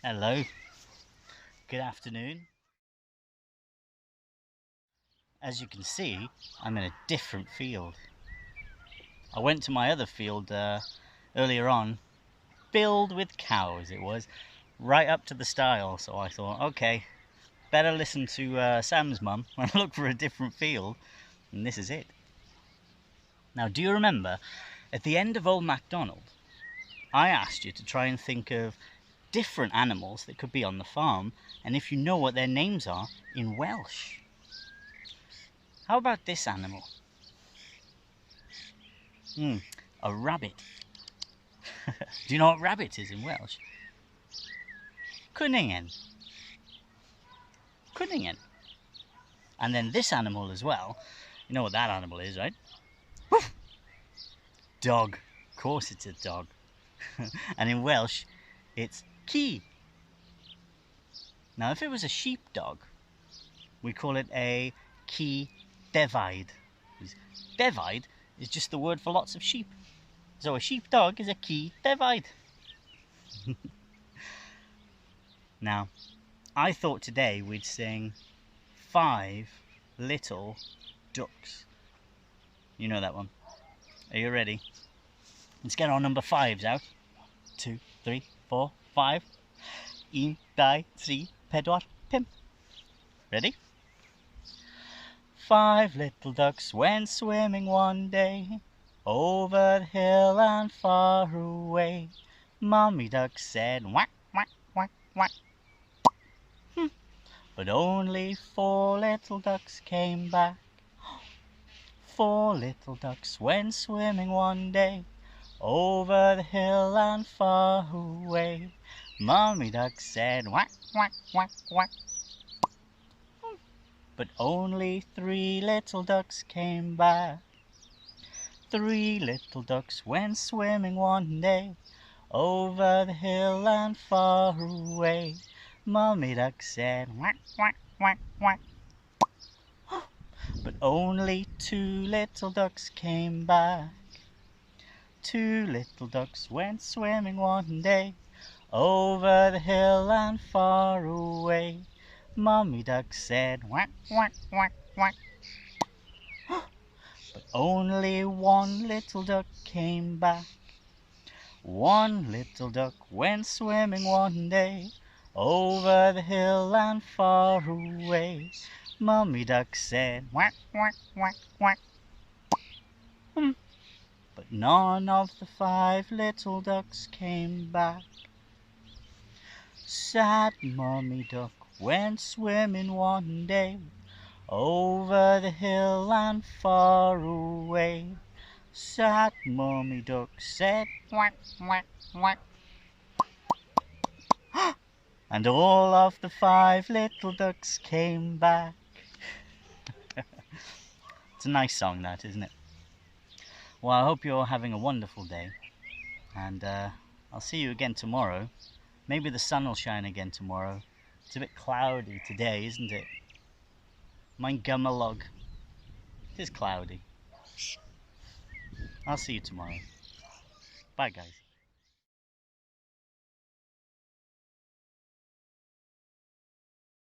Hello, good afternoon. As you can see, I'm in a different field. I went to my other field earlier on, filled with cows it was, right up to the stile, so I thought, okay, better listen to Sam's mum and look for a different field, and this is it. Now, do you remember, at the end of Old MacDonald, I asked you to try and think of different animals that could be on the farm, and if you know what their names are in Welsh. How about this animal? A rabbit. Do you know what rabbit is in Welsh? Cwningen. Cwningen. And then this animal as well. You know what that animal is, right? Woof! Dog. Of course it's a dog. And in Welsh, it's ci. Now if it was a sheepdog, we call it a ci defaid. Defaid is just the word for lots of sheep. So a sheepdog is a ci defaid. Now, I thought today we'd sing 5 Little Ducks. You know that one. Are you ready? Let's get our number 5s out. 1, 2, 3, 4, 5. 1, 2, 3, 4, 5. Ready? 5 little ducks went swimming one day, over the hill and far away. Mommy duck said, quack, quack, quack, quack. But only 4 little ducks came back. 4 little ducks went swimming one day, over the hill and far away. Mommy duck said, quack, quack, quack, quack. But only 3 little ducks came back. 3 little ducks went swimming one day, over the hill and far away. Mommy duck said, quack, quack, quack, quack. But only 2 little ducks came back. 2 little ducks went swimming one day, over the hill and far away. Mommy duck said, quack, quack, quack, quack. But only 1 little duck came back. 1 little duck went swimming one day, over the hill and far away. Mommy duck said, quack, quack, quack, quack. But none of the 5 little ducks came back. Sad Mommy duck went swimming one day, over the hill and far away. Sad Mommy duck said, quack, quack, quack. And all of the 5 little ducks came back. It's a nice song that, isn't it? Well, I hope you're having a wonderful day, and I'll see you again tomorrow. Maybe the sun will shine again tomorrow. It's a bit cloudy today, isn't it? Mein Gummalog. It is cloudy. I'll see you tomorrow. Bye, guys.